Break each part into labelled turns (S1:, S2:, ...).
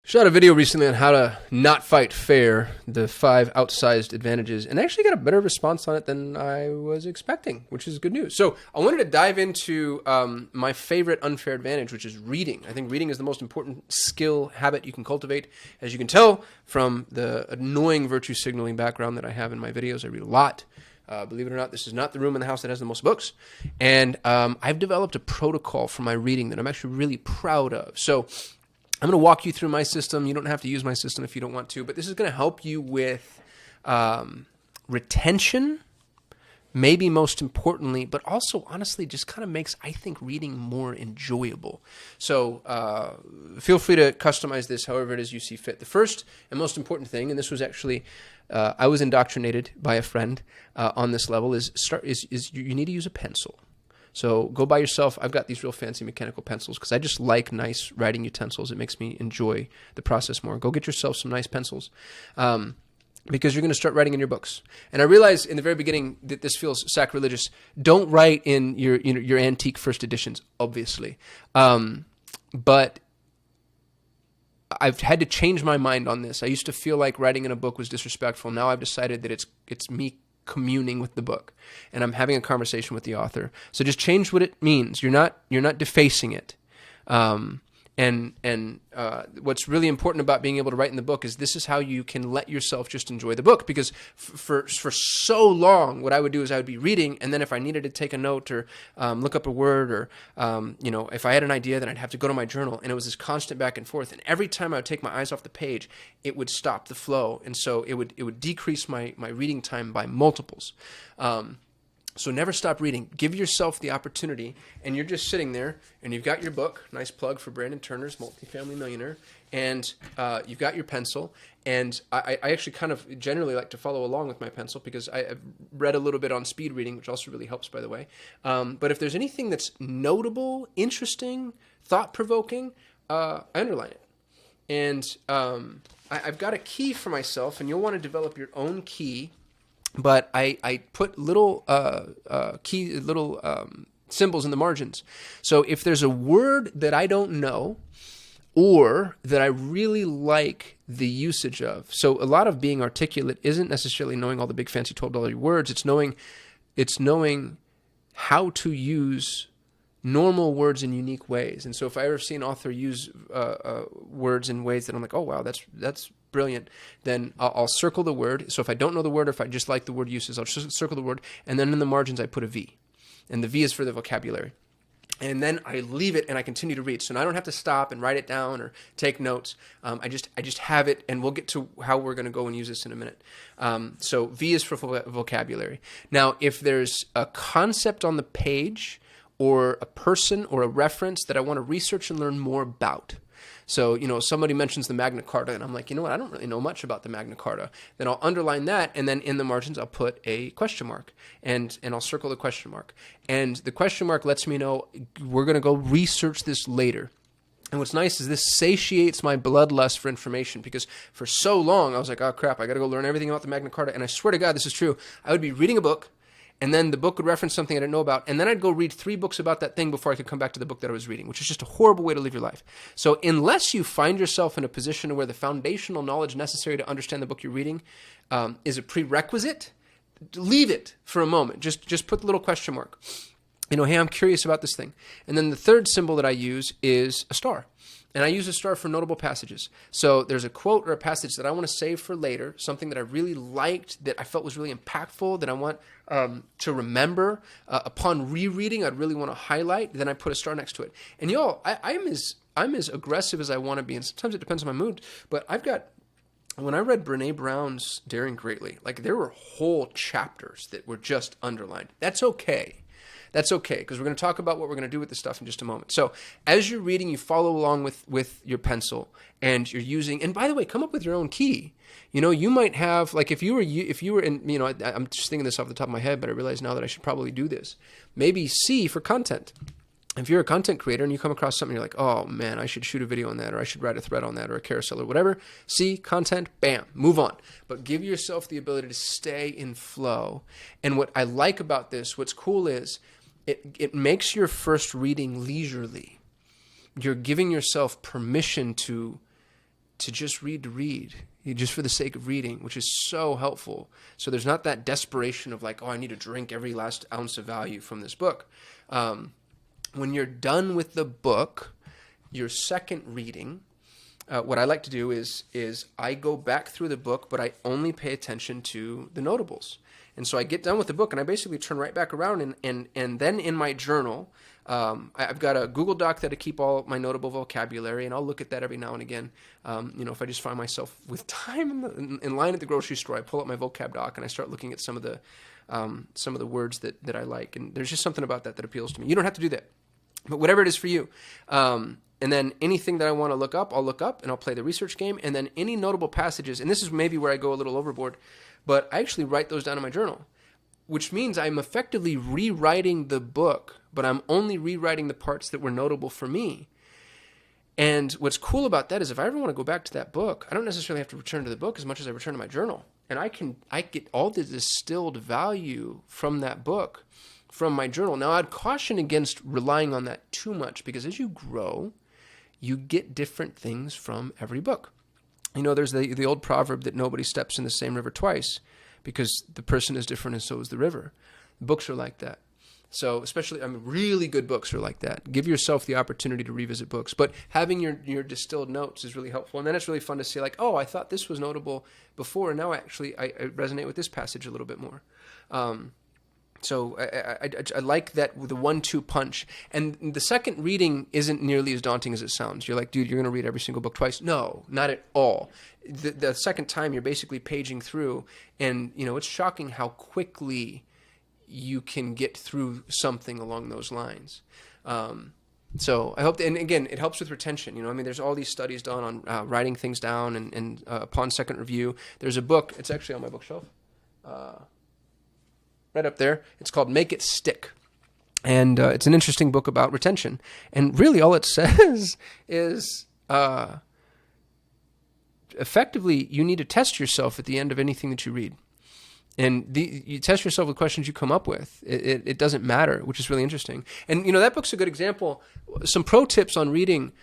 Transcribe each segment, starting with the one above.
S1: Shot a video recently on how to not fight fair, the 5 outsized advantages, and I actually got a better response on it than I was expecting, which is good news. So I wanted to dive into my favorite unfair advantage, which is reading. I think reading is the most important skill habit you can cultivate. As you can tell from the annoying virtue signaling background that I have in my videos, I read a lot. Believe it or not, this is not the room in the house that has the most books. And I've developed a protocol for my reading that I'm actually really proud of. So I'm going to walk you through my system. You don't have to use my system if you don't want to, but this is going to help you with retention, maybe most importantly, but also honestly just kind of makes, I think, reading more enjoyable. So feel free to customize this however it is you see fit. The first and most important thing, and this was actually, I was indoctrinated by a friend on this level, is you need to use a pencil. So go buy yourself. I've got these real fancy mechanical pencils because I just like nice writing utensils. It makes me enjoy the process more. Go get yourself some nice pencils because you're going to start writing in your books. And I realized in the very beginning that this feels sacrilegious. Don't write in your antique first editions, obviously. But I've had to change my mind on this. I used to feel like writing in a book was disrespectful. Now I've decided that it's me communing with the book, and I'm having a conversation with the author. So just change what it means. You're not defacing it. And what's really important about being able to write in the book is this is how you can let yourself just enjoy the book. Because for so long, what I would do is I would be reading, and then if I needed to take a note or look up a word or if I had an idea, then I'd have to go to my journal, and it was this constant back and forth. And every time I would take my eyes off the page, it would stop the flow, and so it would decrease my reading time by multiples. So never stop reading. Give yourself the opportunity, and you're just sitting there, and you've got your book, nice plug for Brandon Turner's Multifamily Millionaire, and you've got your pencil, and I actually kind of generally like to follow along with my pencil because I've read a little bit on speed reading, which also really helps, by the way. But if there's anything that's notable, interesting, thought-provoking, I underline it. And I've got a key for myself, and you'll want to develop your own key. But I put little symbols in the margins. So if there's a word that I don't know or that I really like the usage of, so a lot of being articulate isn't necessarily knowing all the big fancy $12 words. It's knowing how to use normal words in unique ways. And so if I ever see an author use words in ways that I'm like, oh wow, that's brilliant, then I'll circle the word. So if I don't know the word, or if I just like the word uses, I'll circle the word, and then in the margins I put a V, and the V is for the vocabulary. And then I leave it and I continue to read. So now I don't have to stop and write it down or take notes. I just have it, and we'll get to how we're going to go and use this in a minute. So V is for vocabulary. Now, if there's a concept on the page or a person or a reference that I want to research and learn more about. So, somebody mentions the Magna Carta, and I'm like, you know what, I don't really know much about the Magna Carta. Then I'll underline that, and then in the margins I'll put a question mark, and I'll circle the question mark. And the question mark lets me know we're going to go research this later. And what's nice is this satiates my bloodlust for information, because for so long I was like, oh crap, I got to go learn everything about the Magna Carta. And I swear to God, this is true. I would be reading a book, and then the book would reference something I didn't know about, and then I'd go read 3 books about that thing before I could come back to the book that I was reading, which is just a horrible way to live your life. So unless you find yourself in a position where the foundational knowledge necessary to understand the book you're reading is a prerequisite, leave it for a moment. Just put the little question mark. Hey, I'm curious about this thing. And then the third symbol that I use is a star. And I use a star for notable passages. So there's a quote or a passage that I want to save for later, something that I really liked, that I felt was really impactful, that I want to remember. Upon rereading, I'd really want to highlight. Then I put a star next to it. And y'all, I'm as aggressive as I want to be, and sometimes it depends on my mood. But when I read Brene Brown's Daring Greatly, like there were whole chapters that were just underlined. That's okay. That's okay, because we're going to talk about what we're going to do with this stuff in just a moment. So as you're reading, you follow along with your pencil, and you're using, and by the way, come up with your own key. You might have, like if you were in, I'm just thinking this off the top of my head, but I realize now that I should probably do this. Maybe C for content. If you're a content creator and you come across something, you're like, oh man, I should shoot a video on that, or I should write a thread on that, or a carousel, or whatever. See, content, bam, move on. But give yourself the ability to stay in flow. And what I like about this, what's cool is, it makes your first reading leisurely. You're giving yourself permission to to just read, just for the sake of reading, which is so helpful. So there's not that desperation of like, oh, I need to drink every last ounce of value from this book. When you're done with the book, your second reading, what I like to do is I go back through the book, but I only pay attention to the notables. And so I get done with the book and I basically turn right back around and then in my journal, I've got a Google Doc that I keep all my notable vocabulary, and I'll look at that every now and again. If I just find myself with time in line at the grocery store, I pull up my vocab doc and I start looking at some of the words that I like. And there's just something about that appeals to me. You don't have to do that, but whatever it is for you. And then anything that I want to look up, I'll look up and I'll play the research game. And then any notable passages, and this is maybe where I go a little overboard, but I actually write those down in my journal, which means I'm effectively rewriting the book, but I'm only rewriting the parts that were notable for me. And what's cool about that is if I ever want to go back to that book, I don't necessarily have to return to the book as much as I return to my journal. And I get all the distilled value from that book, from my journal. Now, I'd caution against relying on that too much, because as you grow, you get different things from every book. There's the old proverb that nobody steps in the same river twice, because the person is different and so is the river. Books are like that. So especially, really good books are like that. Give yourself the opportunity to revisit books. But having your distilled notes is really helpful. And then it's really fun to see like, oh, I thought this was notable before, and now I resonate with this passage a little bit more. So I like that with the 1-2 punch. And the second reading isn't nearly as daunting as it sounds. You're like, dude, you're going to read every single book twice. No, not at all. The second time you're basically paging through, and it's shocking how quickly you can get through something along those lines. So I hope, and again, it helps with retention. There's all these studies done on writing things down and upon second review. There's a book, it's actually on my bookshelf, right up there. It's called Make It Stick. And it's an interesting book about retention. And really all it says is effectively you need to test yourself at the end of anything that you read. And you test yourself with questions you come up with. It doesn't matter, which is really interesting. And, that book's a good example. Some pro tips on reading.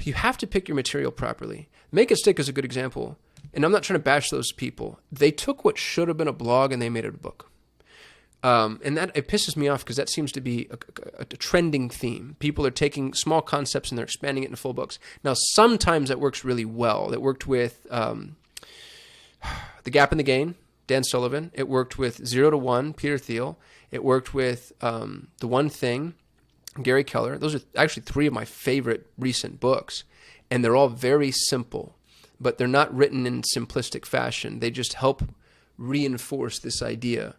S1: You have to pick your material properly. Make It Stick is a good example. And I'm not trying to bash those people. They took what should have been a blog and they made it a book. And that it pisses me off because that seems to be a trending theme. People are taking small concepts and they're expanding it into full books. Now, sometimes that works really well. It worked with The Gap in the Gain, Dan Sullivan. It worked with 0 to 1, Peter Thiel. It worked with The One Thing, Gary Keller. Those are actually 3 of my favorite recent books. And they're all very simple, but they're not written in simplistic fashion. They just help reinforce this idea.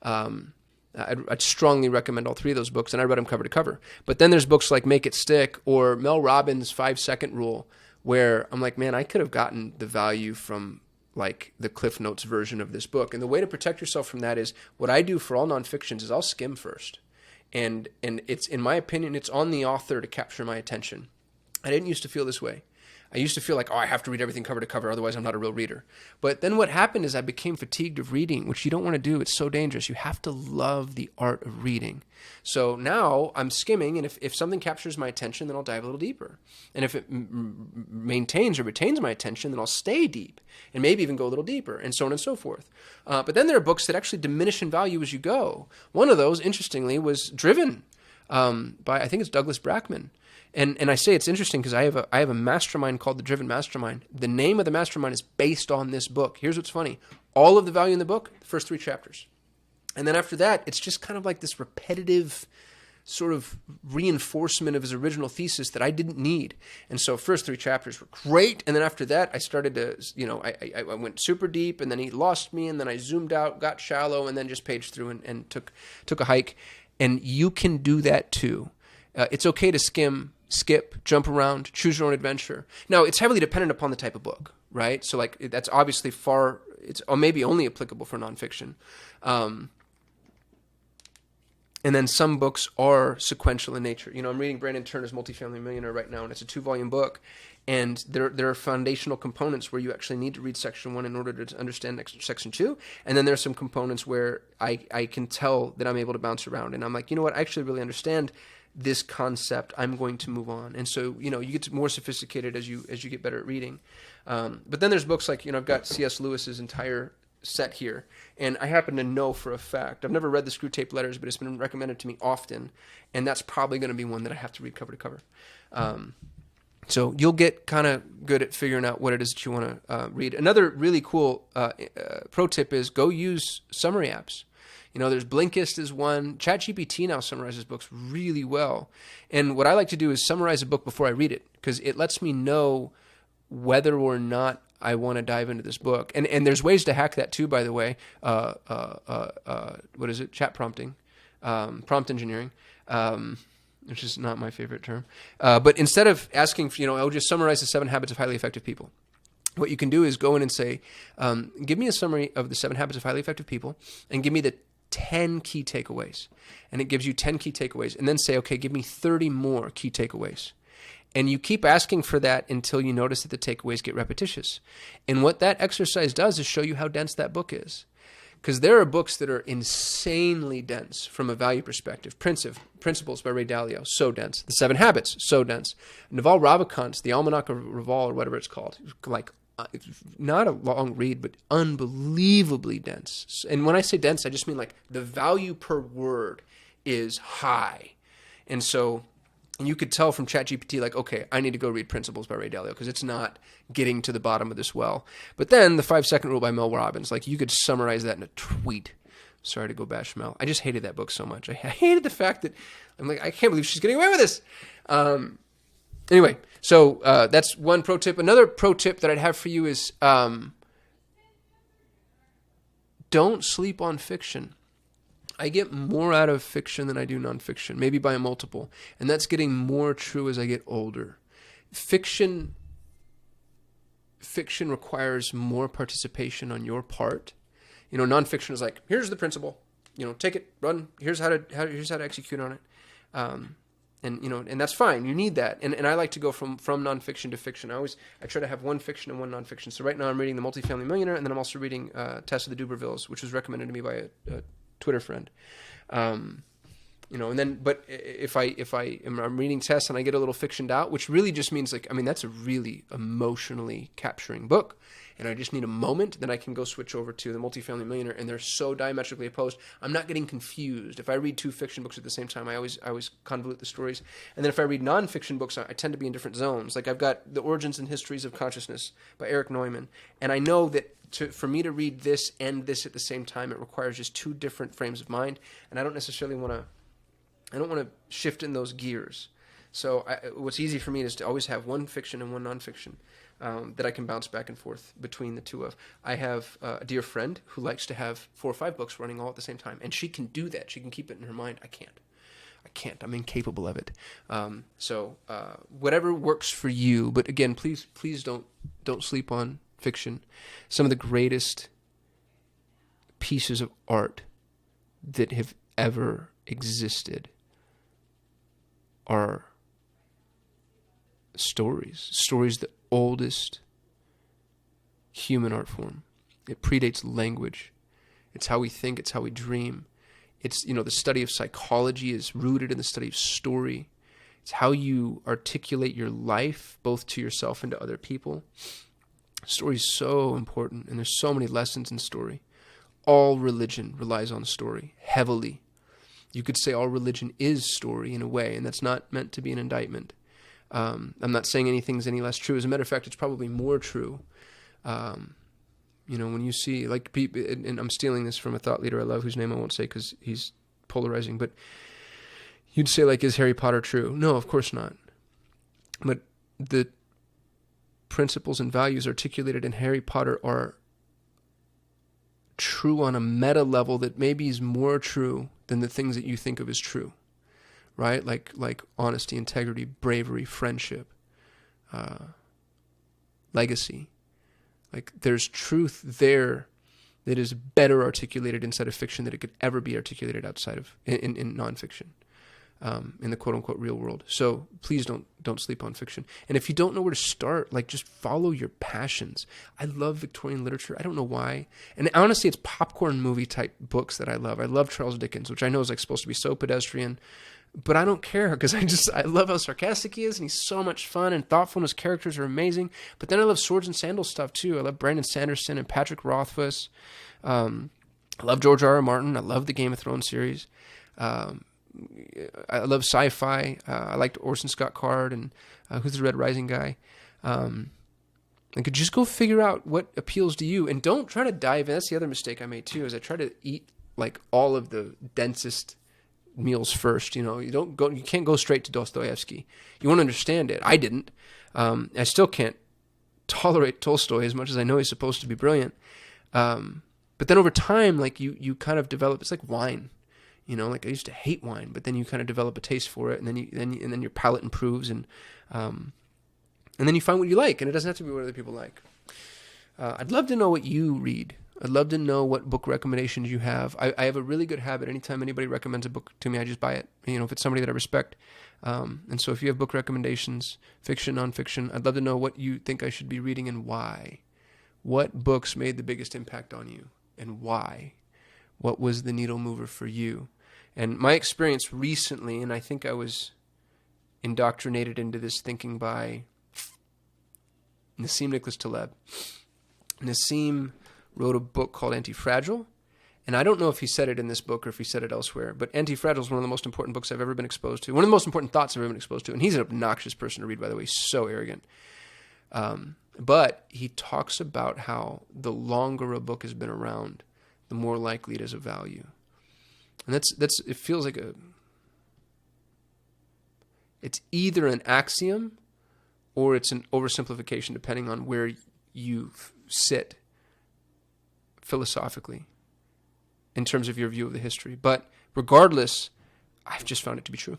S1: I'd strongly recommend all 3 of those books, and I read them cover to cover. But then there's books like Make It Stick or Mel Robbins' 5-second rule, where I'm like, man, I could have gotten the value from like the Cliff Notes version of this book. And the way to protect yourself from that is what I do for all nonfictions is I'll skim first. And it's, in my opinion, it's on the author to capture my attention. I didn't used to feel this way. I used to feel like, oh, I have to read everything cover to cover, otherwise I'm not a real reader. But then what happened is I became fatigued of reading, which you don't want to do. It's so dangerous. You have to love the art of reading. So now I'm skimming, and if something captures my attention, then I'll dive a little deeper. And if it maintains or retains my attention, then I'll stay deep and maybe even go a little deeper, and so on and so forth. But then there are books that actually diminish in value as you go. One of those, interestingly, was Driven by, I think it's Douglas Brackman. And I say it's interesting because I have a mastermind called the Driven Mastermind. The name of the mastermind is based on this book. Here's what's funny. All of the value in the book, the first 3 chapters. And then after that, it's just kind of like this repetitive sort of reinforcement of his original thesis that I didn't need. And so first 3 chapters were great. And then after that, I started to, I went super deep, and then he lost me, and then I zoomed out, got shallow, and then just paged through and took a hike. And you can do that too. It's okay to skim, skip, jump around, choose your own adventure. Now, it's heavily dependent upon the type of book, right? So like that's obviously it's maybe only applicable for nonfiction. And then some books are sequential in nature. I'm reading Brandon Turner's Multifamily Millionaire right now, and it's a 2-volume book. And there are foundational components where you actually need to read section 1 in order to understand section 2. And then there are some components where I can tell that I'm able to bounce around. And I'm like, you know what? I actually really understand this concept, I'm going to move on. And so, you get more sophisticated as you get better at reading. But then there's books like, I've got C.S. Lewis's entire set here, and I happen to know for a fact, I've never read the Screw Tape Letters, but it's been recommended to me often, and that's probably going to be one that I have to read cover to cover. So you'll get kind of good at figuring out what it is that you want to read. Another really cool pro tip is go use summary apps. There's Blinkist is one. ChatGPT now summarizes books really well. And what I like to do is summarize a book before I read it, because it lets me know whether or not I want to dive into this book. And there's ways to hack that too, by the way. What is it? Chat prompting, prompt engineering. Which is not my favorite term. But instead of asking, I'll just summarize the 7 habits of highly effective people. What you can do is go in and say, give me a summary of the 7 habits of highly effective people and give me the 10 key takeaways. And it gives you 10 key takeaways. And then say, okay, give me 30 more key takeaways. And you keep asking for that until you notice that the takeaways get repetitious. And what that exercise does is show you how dense that book is. Because there are books that are insanely dense from a value perspective. Principles by Ray Dalio, so dense. The 7 Habits, so dense. Naval Ravikant's The Almanac of Reval, or whatever it's called. Not a long read, but unbelievably dense. And when I say dense, I just mean the value per word is high. And so you could tell from ChatGPT, okay, I need to go read Principles by Ray Dalio because it's not getting to the bottom of this well. But then the 5-second rule by Mel Robbins, you could summarize that in a tweet. Sorry to go bash Mel. I just hated that book so much. I hated the fact that I'm I can't believe she's getting away with this. Anyway, so that's one pro tip. Another pro tip that I'd have for you is don't sleep on fiction. I get more out of fiction than I do nonfiction, maybe by a multiple. And that's getting more true as I get older. Fiction requires more participation on your part. Nonfiction is here's the principle. Take it, run. Here's how to execute on it. And that's fine. You need that. And I like to go from nonfiction to fiction. I try to have one fiction and one nonfiction. So right now I'm reading The Multifamily Millionaire, and then I'm also reading Tess of the Dubervilles, which was recommended to me by a Twitter friend. And then, but if I'm reading Tess and I get a little fictioned out, which really just means that's a really emotionally capturing book. And I just need a moment, then I can go switch over to The Multifamily Millionaire, and they're so diametrically opposed. I'm not getting confused. If I read 2 fiction books at the same time, I always convolute the stories. And then if I read nonfiction books, I tend to be in different zones. I've got The Origins and Histories of Consciousness by Eric Neumann, and I know that for me to read this and this at the same time, it requires just 2 different frames of mind, and I don't necessarily want to shift in those gears. So what's easy for me is to always have one fiction and one nonfiction that I can bounce back and forth between the two of. I have a dear friend who likes to have 4 or 5 books running all at the same time, and she can do that. She can keep it in her mind. I can't. I'm incapable of it. So whatever works for you. But again, please don't sleep on fiction. Some of the greatest pieces of art that have ever existed are stories, the oldest human art form. It predates language. It's how we think, it's how we dream. It's, the study of psychology is rooted in the study of story. It's how you articulate your life, both to yourself and to other people. Story is so important, and there's so many lessons in story. All religion relies on story, heavily. You could say all religion is story in a way, and that's not meant to be an indictment. I'm not saying anything's any less true. As a matter of fact, it's probably more true. When you see, people, and I'm stealing this from a thought leader I love, whose name I won't say because he's polarizing, but you'd say, is Harry Potter true? No, of course not. But the principles and values articulated in Harry Potter are true on a meta level that maybe is more true than the things that you think of as true, right? Like honesty, integrity, bravery, friendship, legacy. There's truth there that is better articulated inside of fiction than it could ever be articulated outside of in nonfiction, in the quote unquote real world. So please don't sleep on fiction. And if you don't know where to start, just follow your passions. I love Victorian literature. I don't know why. And honestly, it's popcorn movie type books that I love. I love Charles Dickens, which I know is supposed to be so pedestrian. but I don't care because I love how sarcastic he is, and he's so much fun and thoughtful, and his characters are amazing. But then I love Swords and Sandals stuff too. I love Brandon Sanderson and Patrick Rothfuss. I love George R.R. Martin. I love the Game of Thrones series. I love sci-fi. I liked Orson Scott Card and who's the Red Rising guy. Could just go figure out what appeals to you, and don't try to dive in. That's the other mistake I made too, is I try to eat like all of the densest meals first. You can't go straight to Dostoevsky. You want to understand it. I didn't. I still can't tolerate Tolstoy as much as I know he's supposed to be brilliant. But then over time, like you kind of develop. It's like wine, Like I used to hate wine, but then you kind of develop a taste for it, and then your palate improves, and then you find what you like, and it doesn't have to be what other people like. I'd love to know what you read. I'd love to know what book recommendations you have. I have a really good habit. Anytime anybody recommends a book to me, I just buy it. If it's somebody that I respect. And so if you have book recommendations, fiction, nonfiction, I'd love to know what you think I should be reading and why. What books made the biggest impact on you and why? What was the needle mover for you? And my experience recently, and I think I was indoctrinated into this thinking by Nassim Nicholas Taleb. Nassim wrote a book called Anti-Fragile, and I don't know if he said it in this book or if he said it elsewhere, but Anti-Fragile is one of the most important books I've ever been exposed to, one of the most important thoughts I've ever been exposed to, and he's an obnoxious person to read, by the way. He's so arrogant. But he talks about how the longer a book has been around, the more likely it is of value. And it feels like it's either an axiom or it's an oversimplification, depending on where you sit philosophically in terms of your view of the history. But regardless, I've just found it to be true.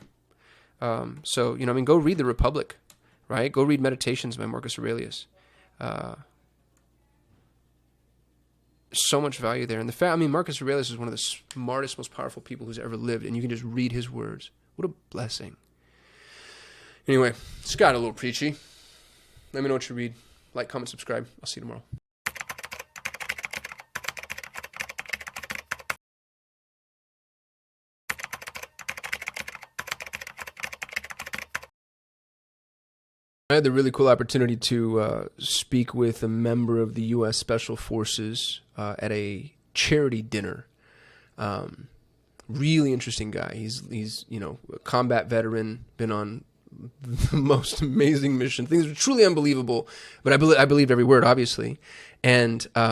S1: Go read The Republic, right? Go read Meditations by Marcus Aurelius. So much value there. And Marcus Aurelius is one of the smartest, most powerful people who's ever lived, and you can just read his words. What a blessing. Anyway, it's got a little preachy. Let me know what you read. Like, comment, subscribe. I'll see you tomorrow. I had the really cool opportunity to speak with a member of the U.S. Special Forces at a charity dinner. Really interesting guy. He's a combat veteran, been on the most amazing mission. Things are truly unbelievable, but I believed every word, obviously. And